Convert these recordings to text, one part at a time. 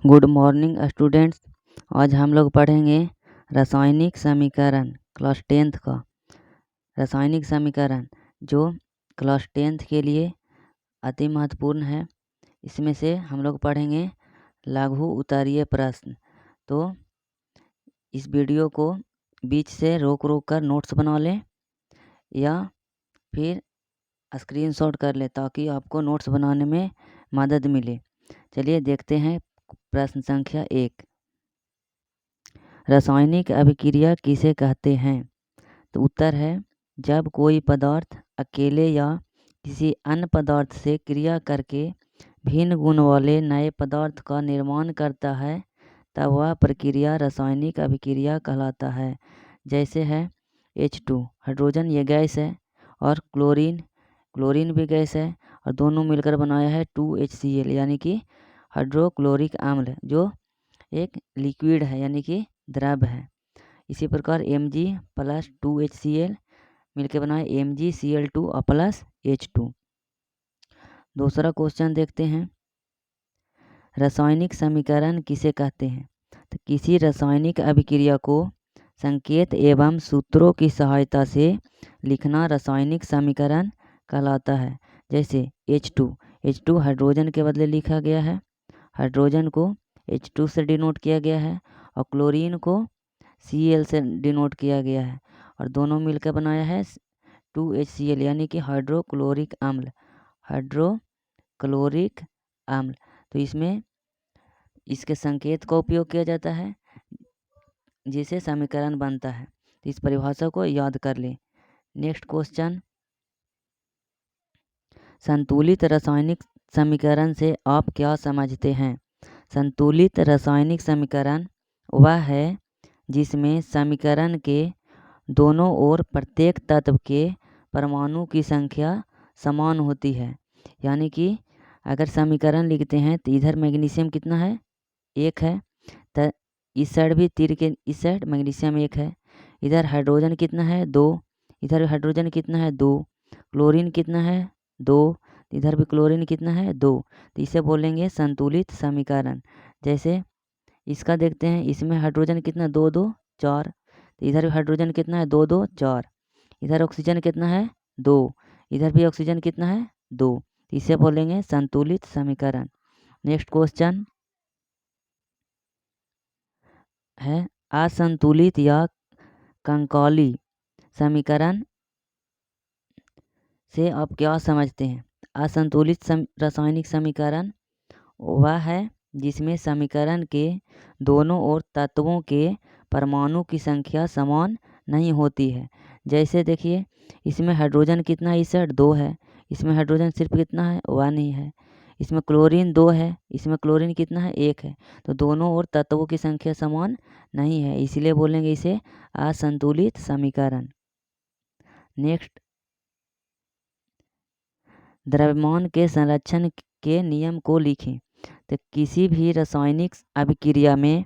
Good morning students. आज हम लोग पढ़ेंगे रासायनिक समीकरण क्लास 10th का। रासायनिक समीकरण जो क्लास 10th के लिए अति महत्वपूर्ण है। इसमें से हम लोग पढ़ेंगे लघु उत्तरीय प्रश्न। तो इस वीडियो को बीच से रोक कर नोट्स बना लें या फिर स्क्रीनशॉट कर लें ताकि आपको नोट्स बनाने में मदद मिले। चलिए देखते हैं प्रश्न संख्या 1। रासायनिक अभिक्रिया किसे कहते हैं? तो उत्तर है जब कोई पदार्थ अकेले या किसी अन्य पदार्थ से क्रिया करके भिन्न गुण वाले नए पदार्थ का निर्माण करता है तब वह प्रक्रिया रासायनिक अभिक्रिया कहलाता है। जैसे है H2 हाइड्रोजन, ये गैस है, और क्लोरीन भी गैस है, और दोनों मिलकर बनाया है 2HCl यानी कि हाइड्रोक्लोरिक अम्ल, जो एक लिक्विड है यानी कि द्रव है। इसी प्रकार Mg प्लस 2HCl मिलकर बनाए MgCl2 और प्लस H2। दूसरा क्वेश्चन देखते हैं, रासायनिक समीकरण किसे कहते हैं? तो किसी रासायनिक अभिक्रिया को संकेत एवं सूत्रों की सहायता से लिखना रासायनिक समीकरण कहलाता है। जैसे H2 हाइड्रोजन के बदले लिखा गया है, हाइड्रोजन को H2 से डिनोट किया गया है, और क्लोरीन को Cl से डिनोट किया गया है, और दोनों मिलकर बनाया है 2HCl यानी कि हाइड्रोक्लोरिक अम्ल। तो इसमें इसके संकेत का उपयोग किया जाता है जिससे समीकरण बनता है। तो इस परिभाषा को याद कर लें। नेक्स्ट क्वेश्चन, संतुलित रासायनिक समीकरण से आप क्या समझते हैं? संतुलित रासायनिक समीकरण वह है जिसमें समीकरण के दोनों ओर प्रत्येक तत्व के परमाणु की संख्या समान होती है। यानी कि अगर समीकरण लिखते हैं तो इधर मैग्नीशियम कितना है? 1 है, तो इस साइड भी तीर के इस साइड मैग्नीशियम 1 है। इधर हाइड्रोजन कितना है? 2। इधर हाइड्रोजन कितना है? 2। क्लोरीन कितना है? 2। इधर भी क्लोरीन कितना है? 2। तो इसे बोलेंगे संतुलित समीकरण। जैसे इसका देखते हैं, इसमें हाइड्रोजन कितना? 2 2 4। तो इधर भी हाइड्रोजन कितना है? 2 2 4। इधर ऑक्सीजन कितना है? 2। इधर भी ऑक्सीजन कितना है? 2। तो इसे बोलेंगे संतुलित समीकरण। नेक्स्ट क्वेश्चन है असंतुलित या कंकाली समीकरण से आप क्या समझते हैं? असंतुलित रासायनिक समीकरण वह है जिसमें समीकरण के दोनों ओर तत्वों के परमाणु की संख्या समान नहीं होती है। जैसे देखिए, इसमें हाइड्रोजन कितना है? इस साइड 2 है, इसमें हाइड्रोजन सिर्फ कितना है? 1 ही है। इसमें क्लोरीन 2 है, इसमें क्लोरीन कितना है? 1 है। तो दोनों ओर तत्वों की संख्या समान नहीं है, इसलिए बोलेंगे इसे असंतुलित समीकरण। नेक्स्ट, द्रव्यमान के संरक्षण के नियम को लिखें। तो किसी भी रासायनिक अभिक्रिया में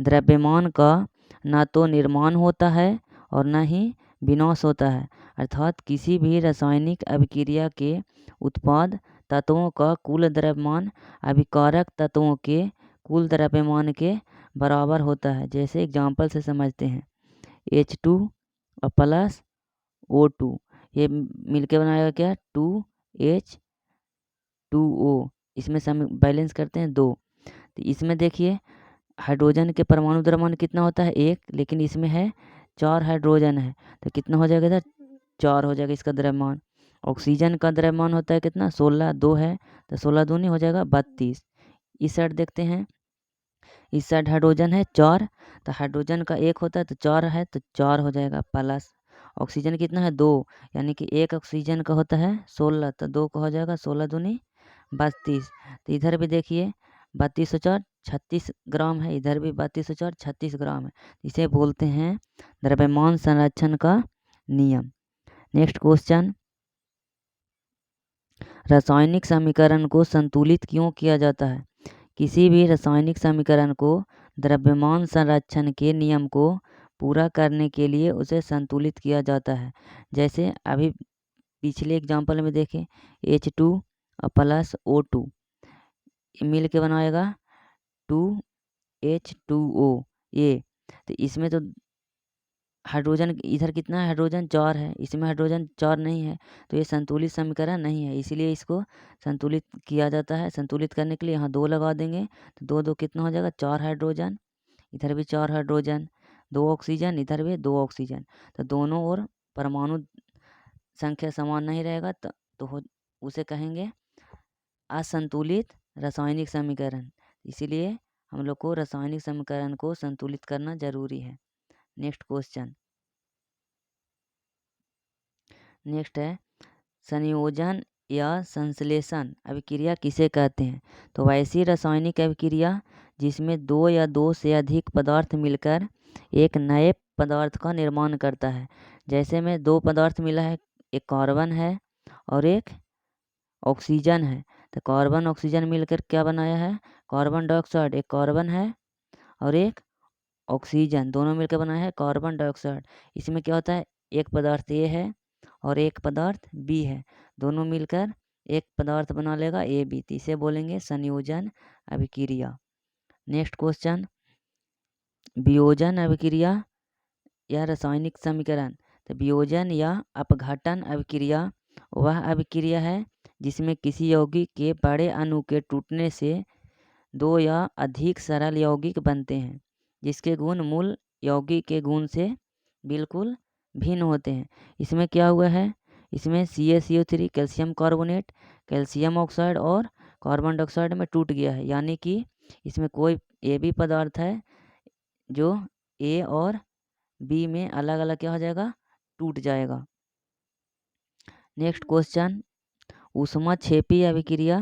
द्रव्यमान का न तो निर्माण होता है और न ही विनाश होता है। अर्थात किसी भी रासायनिक अभिक्रिया के उत्पाद तत्वों का कुल द्रव्यमान अभिकारक तत्वों के कुल द्रव्यमान के बराबर होता है। जैसे एग्जाम्पल से समझते हैं, H2 और प्लस O2 ये मिलके बनाएगा क्या? 2H2O। इसमें सम बैलेंस करते हैं 2। तो इसमें देखिए, हाइड्रोजन के परमाणु द्रव्यमान कितना होता है? 1, लेकिन इसमें है 4 हाइड्रोजन है, तो कितना हो जाएगा? इधर 4 हो जाएगा इसका द्रव्यमान। ऑक्सीजन का द्रव्यमान होता है कितना? 16, 2 है, तो 16 दूनी हो जाएगा 32। इस साइड देखते हैं, इस साइड हाइड्रोजन है 4, तो हाइड्रोजन का 1 होता है तो 4 है, तो 4 हो जाएगा प्लस। ऑक्सीजन कितना है? 2, यानी कि 1 ऑक्सीजन का होता है 16, तो 2 का हो जाएगा 16 दूनी 32। तो इधर भी देखिए, 32 और 4 36 ग्राम है, इधर भी 32 और 4 36 ग्राम है। इसे बोलते हैं द्रव्यमान संरक्षण का नियम। नेक्स्ट क्वेश्चन, रासायनिक समीकरण को संतुलित क्यों किया जाता है? किसी भी रासायनिक समीकरण को द्रव्यमान संरक्षण के नियम को पूरा करने के लिए उसे संतुलित किया जाता है। जैसे अभी पिछले एग्जाम्पल में देखें, H2 और प्लस O2 मिल के बनाएगा 2H2O ये। तो इसमें तो हाइड्रोजन इधर कितना है, हाइड्रोजन 4 है, इसमें हाइड्रोजन 4 नहीं है, तो ये संतुलित समीकरण नहीं है, इसीलिए इसको संतुलित किया जाता है। संतुलित करने के लिए यहाँ 2 लगा देंगे, तो 2 2 कितना हो जाएगा, 4 हाइड्रोजन, इधर भी 4 हाइड्रोजन, 2 ऑक्सीजन, इधर भी 2 ऑक्सीजन। तो दोनों ओर परमाणु संख्या समान नहीं रहेगा, उसे कहेंगे असंतुलित रासायनिक समीकरण। इसीलिए हम लोग को रासायनिक समीकरण को संतुलित करना जरूरी है। नेक्स्ट क्वेश्चन, नेक्स्ट है संयोजन या संश्लेषण अभिक्रिया किसे कहते हैं। तो वैसी रासायनिक अभिक्रिया जिसमें 2 या 2 से अधिक पदार्थ मिलकर एक नए पदार्थ का निर्माण करता है। जैसे में 2 पदार्थ मिला है, एक कार्बन है और एक ऑक्सीजन है, तो कार्बन ऑक्सीजन मिलकर क्या बनाया है, कार्बन डाइऑक्साइड। एक कार्बन है और एक ऑक्सीजन, दोनों मिलकर बनाया है कार्बन डाइऑक्साइड। इसमें क्या होता है, एक पदार्थ ए है और एक पदार्थ बी है, दोनों मिलकर एक पदार्थ बना लेगा ए बी, तो इसे बोलेंगे संयोजन अभिक्रिया। नेक्स्ट क्वेश्चन, वियोजन अभिक्रिया या रासायनिक समीकरण। तो वियोजन या अपघटन अभिक्रिया वह अभिक्रिया है जिसमें किसी यौगिक के बड़े अणु के टूटने से 2 या अधिक सरल यौगिक बनते हैं जिसके गुण मूल यौगिक के गुण से बिल्कुल भिन्न होते हैं। इसमें क्या हुआ है, इसमें CaCO3 calcium carbonate, calcium oxide और कार्बन डाइऑक्साइड में टूट गया है, यानी कि इसमें कोई ए भी पदार्थ है जो ए और बी में अलग अलग क्या हो जाएगा, टूट जाएगा। नेक्स्ट क्वेश्चन, ऊष्माक्षेपी अभिक्रिया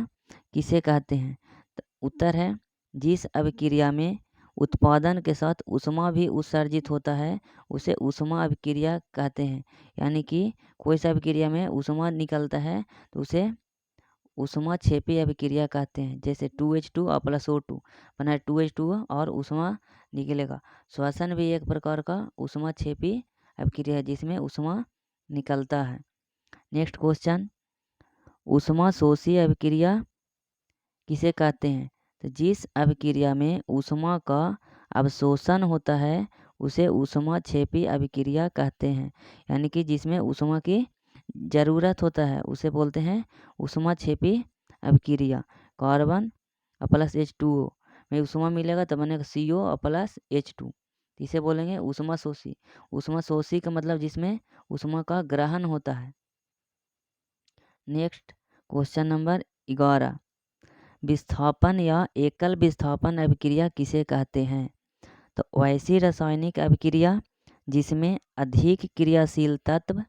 किसे कहते हैं। तो उत्तर है जिस अभिक्रिया में उत्पादन के साथ ऊष्मा भी उत्सर्जित होता है उसे ऊष्मा अभिक्रिया कहते हैं। यानी कि कोई सा अभिक्रिया में ऊष्मा निकलता है तो उसे ऊष्माक्षेपी अभिक्रिया कहते हैं। जैसे 2H2 और प्लस O2 बना 2H2 और ऊष्मा निकलेगा। श्वसन भी एक प्रकार का ऊष्माक्षेपी अभिक्रिया है जिसमें ऊष्मा निकलता है। नेक्स्ट क्वेश्चन, ऊष्माशोषी अभिक्रिया किसे कहते हैं। तो जिस अभिक्रिया में ऊष्मा का अवशोषण होता है उसे ऊष्माक्षेपी अभिक्रिया कहते हैं। यानी कि जिसमें ऊष्मा की ज़रूरत होता है उसे बोलते हैं ऊष्माक्षेपी अभिक्रिया। कार्बन और प्लस H2O में ऊष्मा मिलेगा तो बनेगा CO और प्लस H2, इसे बोलेंगे ऊष्माशोषी। ऊष्माशोषी का मतलब जिसमें ऊष्मा का ग्रहण होता है। नेक्स्ट क्वेश्चन नंबर 11, विस्थापन या एकल विस्थापन अभिक्रिया किसे कहते हैं। तो वैसी रासायनिक अभिक्रिया जिसमें अधिक क्रियाशील तत्व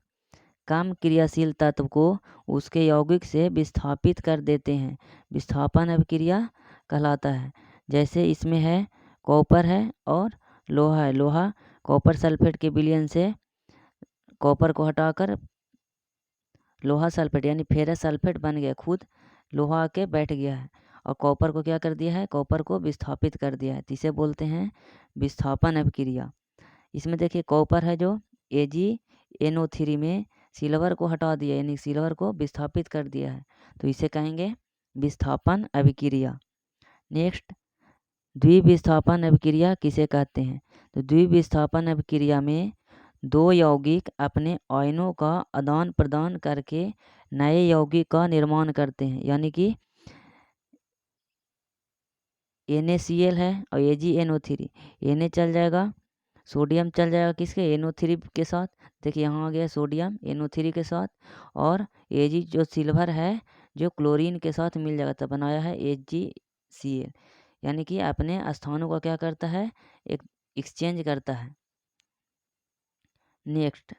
कम क्रियाशील तत्व को उसके यौगिक से विस्थापित कर देते हैं, विस्थापन अभिक्रिया कहलाता है। जैसे इसमें है कॉपर है और लोहा है, लोहा कॉपर सल्फेट के विलयन से कॉपर को हटाकर लोहा सल्फेट यानी फेरस सल्फेट बन गया, खुद लोहा आके बैठ गया है और कॉपर को क्या कर दिया है, कॉपर को विस्थापित कर दिया है, इसे बोलते हैं विस्थापन अभिक्रिया। इसमें देखिए कॉपर है जो AgNO3 में सिल्वर को हटा दिया यानी सिल्वर को विस्थापित कर दिया है, तो इसे कहेंगे विस्थापन अभिक्रिया। नेक्स्ट, द्विविस्थापन अभिक्रिया किसे कहते हैं। तो द्विविस्थापन अभिक्रिया में 2 यौगिक अपने आयनों का आदान प्रदान करके नए यौगिक का निर्माण करते हैं। यानी कि NaCl है और AgNO3, Na चल जाएगा, सोडियम चल जाएगा किसके, NO3 के साथ। देखिए यहाँ आ गया सोडियम NO3 के साथ, और Ag जो सिल्वर है जो क्लोरीन के साथ मिल जाएगा, तब बनाया है AgCl। यानी कि अपने स्थानों का क्या करता है, एक एक्सचेंज करता है। नेक्स्ट,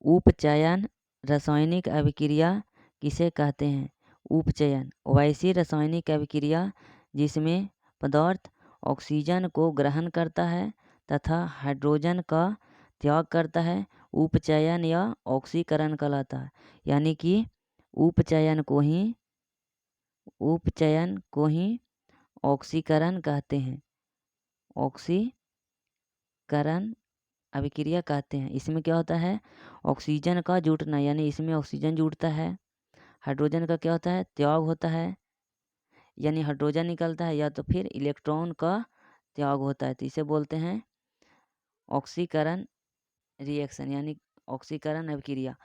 उपचयन रासायनिक अभिक्रिया किसे कहते हैं। उपचयन वैसी रासायनिक अभिक्रिया जिसमें पदार्थ ऑक्सीजन को ग्रहण करता है तथा हाइड्रोजन का त्याग करता है, उपचयन या ऑक्सीकरण कहलाता है। यानी कि उपचयन को ही ऑक्सीकरण कहते हैं, ऑक्सीकरण अभिक्रिया कहते हैं। इसमें क्या होता है, ऑक्सीजन का जुटना, यानी इसमें ऑक्सीजन जुटता है, हाइड्रोजन का क्या होता है, त्याग होता है, यानी हाइड्रोजन निकलता है, या तो फिर इलेक्ट्रॉन का त्याग होता है, तो इसे बोलते हैं ऑक्सीकरण रिएक्शन यानी ऑक्सीकरण अभिक्रिया।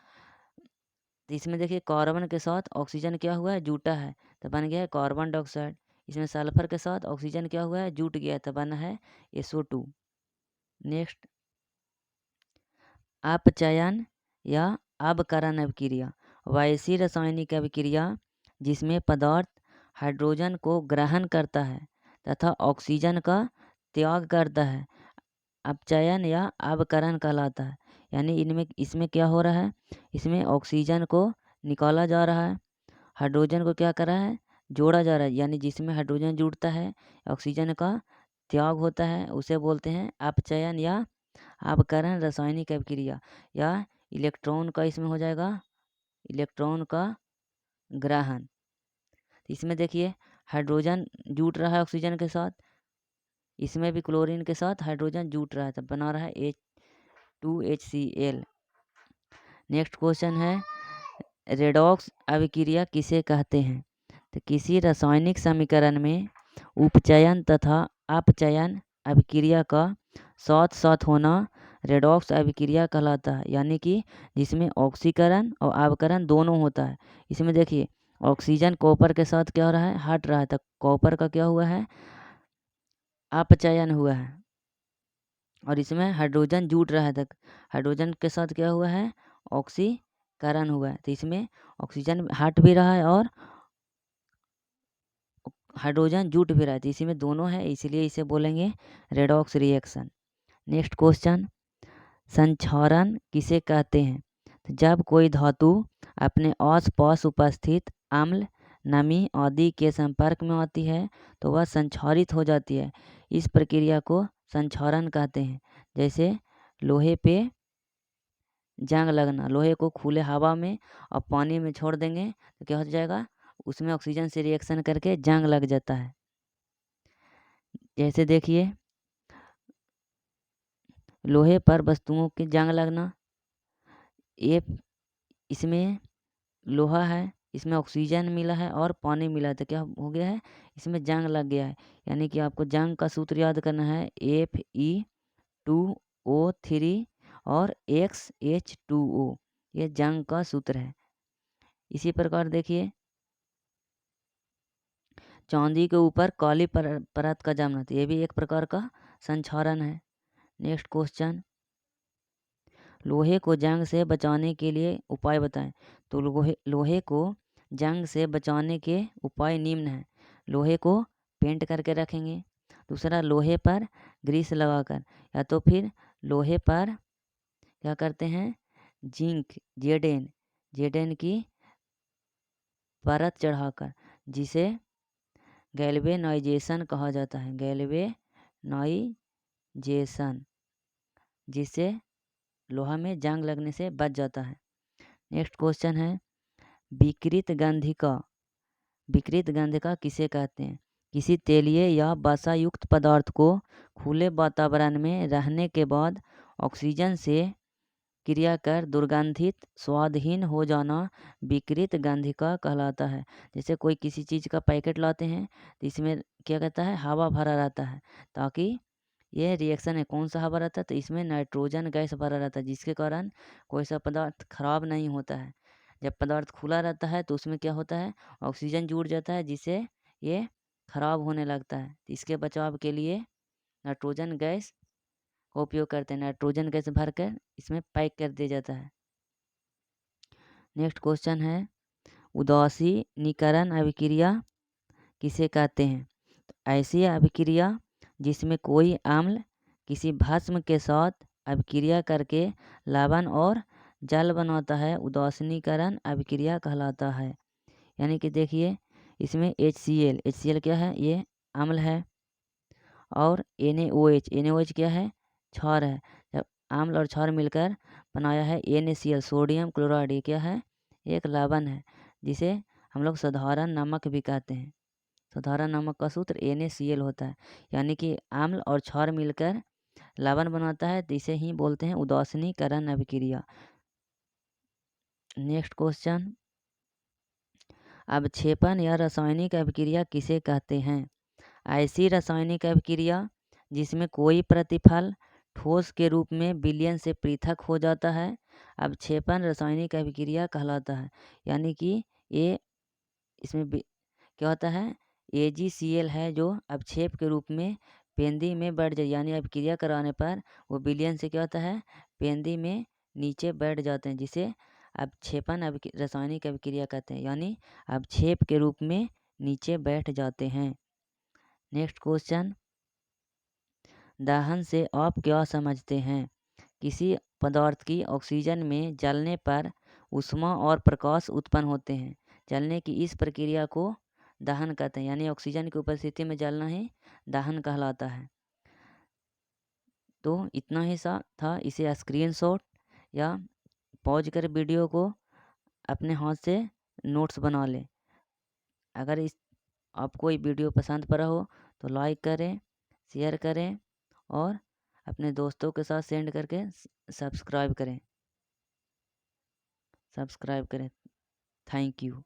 तो इसमें देखिए कार्बन के साथ ऑक्सीजन क्या हुआ है, जुटा है, तो बन गया है कार्बन डाइऑक्साइड। इसमें सल्फर के साथ ऑक्सीजन क्या हुआ है, जुट गया है, तो बना है SO2। नेक्स्ट, अपचयन या अवकरण अभिक्रिया, वैसी रासायनिक अभिक्रिया जिसमें पदार्थ हाइड्रोजन को ग्रहण करता है तथा ऑक्सीजन का त्याग करता है, अपचयन या अवकरण कहलाता है। यानी इसमें क्या हो रहा है, इसमें ऑक्सीजन को निकाला जा रहा है, हाइड्रोजन को क्या कर रहा है, जोड़ा जा रहा है। यानी जिसमें हाइड्रोजन जुड़ता है, ऑक्सीजन का त्याग होता है, उसे बोलते हैं अपचयन या अवकरण रासायनिक अभिक्रिया। या इलेक्ट्रॉन का इसमें हो जाएगा इलेक्ट्रॉन का ग्रहण। इसमें देखिए हाइड्रोजन जुट रहा है ऑक्सीजन के साथ, इसमें भी क्लोरीन के साथ हाइड्रोजन जुट रहा है, तब बना रहा है H2HCl। नेक्स्ट क्वेश्चन है, रेडॉक्स अभिक्रिया किसे कहते हैं? तो किसी रासायनिक समीकरण में उपचयन तथा अपचयन अभिक्रिया का साथ साथ होना रेडॉक्स अभिक्रिया कहलाता है। यानी कि जिसमें ऑक्सीकरण और अवकरण दोनों होता है। इसमें देखिए ऑक्सीजन कॉपर के साथ क्या हो रहा है, हट रहा है, तो कॉपर का क्या हुआ है, अपचयन हुआ है। और इसमें हाइड्रोजन जुट रहा है, तक हाइड्रोजन के साथ क्या हुआ है, ऑक्सीकरण हुआ है। तो इसमें ऑक्सीजन हट भी रहा है और हाइड्रोजन जुट भी रहा है, तो इसी में दोनों है, इसलिए इसे बोलेंगे रेडॉक्स रिएक्शन। नेक्स्ट क्वेश्चन, संक्षारण किसे कहते हैं? तो जब कोई धातु अपने आसपास उपस्थित अम्ल, नमी आदि के संपर्क में आती है तो वह संक्षारित हो जाती है। इस प्रक्रिया को संक्षारण कहते हैं। जैसे लोहे पे जंग लगना, लोहे को खुले हवा में और पानी में छोड़ देंगे तो क्या हो जाएगा, उसमें ऑक्सीजन से रिएक्शन करके जंग लग जाता है। जैसे देखिए लोहे पर वस्तुओं की जंग लगना, ये इसमें लोहा है, इसमें ऑक्सीजन मिला है और पानी मिला है, तो क्या हो गया है, इसमें जंग लग गया है। यानी कि आपको जंग का सूत्र याद करना है, Fe2O3 और XH2O, ये जंग का सूत्र है। इसी प्रकार देखिए चांदी के ऊपर काली परत का जमना, तो ये भी एक प्रकार का संक्षारण है। नेक्स्ट क्वेश्चन, लोहे को जंग से बचाने के लिए उपाय बताएं। तो लोहे को जंग से बचाने के उपाय निम्न हैं। लोहे को पेंट करके रखेंगे, दूसरा लोहे पर ग्रीस लगाकर, या तो फिर लोहे पर क्या करते हैं, जिंक जेडेन की परत चढ़ाकर, जिसे गैल्वेनाइजेशन कहा जाता है, गैल्वेनाइजेशन, जिससे लोहा में जंग लगने से बच जाता है। नेक्स्ट क्वेश्चन है, विकृत गंधिका किसे कहते हैं? किसी तेलीय या वसा युक्त पदार्थ को खुले वातावरण में रहने के बाद ऑक्सीजन से क्रिया कर दुर्गंधित स्वादहीन हो जाना विकृत गंधिका कहलाता है। जैसे कोई किसी चीज़ का पैकेट लाते हैं तो इसमें क्या कहता है, हवा भरा रहता है, ताकि ये रिएक्शन है, कौन सा हवा रहता है, तो इसमें नाइट्रोजन गैस भरा रहता है, जिसके कारण कोई सा पदार्थ खराब नहीं होता है। जब पदार्थ खुला रहता है तो उसमें क्या होता है, ऑक्सीजन जुड़ जाता है, जिससे ये खराब होने लगता है। तो इसके बचाव के लिए नाइट्रोजन गैस का उपयोग करते हैं, नाइट्रोजन गैस भरकर इसमें पैक कर दिया जाता है। नेक्स्ट क्वेश्चन है, उदासीनीकरण अभिक्रिया किसे कहते हैं? तो ऐसी अभिक्रिया जिसमें कोई अम्ल किसी भस्म के साथ अभिक्रिया करके लवण और जल बनाता है, उदासीनीकरण अभिक्रिया कहलाता है। यानी कि देखिए इसमें HCl क्या है, ये अम्ल है, और NaOH क्या है, क्षार है। जब अम्ल और क्षार मिलकर बनाया है NaCl, सोडियम क्लोराइड, ये क्या है, एक लवण है, जिसे हम लोग साधारण नमक भी कहते हैं। साधारण नमक का सूत्र NaCl होता है। यानी कि अम्ल और क्षार मिलकर लवण बनाता है, तो इसे ही बोलते हैं उदासीनीकरण अभिक्रिया। नेक्स्ट क्वेश्चन, अवक्षेपण या रासायनिक अभिक्रिया किसे कहते हैं? ऐसी रासायनिक अभिक्रिया जिसमें कोई प्रतिफल ठोस के रूप में विलयन से पृथक हो जाता है, अवक्षेपण रासायनिक अभिक्रिया कहलाता है। यानी कि ये इसमें क्या होता है, AgCl है जो अवक्षेप के रूप में पेंदी में बैठ जाए, यानी अभिक्रिया कराने पर वो विलयन से क्या होता है, पेंदी में नीचे बैठ जाते हैं, जिसे अवक्षेपण रासायनिक अभिक्रिया कहते हैं, यानी अवक्षेप के रूप में नीचे बैठ जाते हैं। नेक्स्ट क्वेश्चन, दहन से आप क्या समझते हैं? किसी पदार्थ की ऑक्सीजन में जलने पर ऊष्मा और प्रकाश उत्पन्न होते हैं। जलने की इस प्रक्रिया को दहन कहते हैं, यानी ऑक्सीजन की उपस्थिति में जलना ही दहन कहलाता है। तो इतना ही सा था, इसे स्क्रीनशॉट या पॉज कर वीडियो को अपने हाथ से नोट्स बना लें। अगर आपको ये वीडियो पसंद पड़ा हो तो लाइक करें, शेयर करें और अपने दोस्तों के साथ सेंड करके सब्सक्राइब करें। Thank you.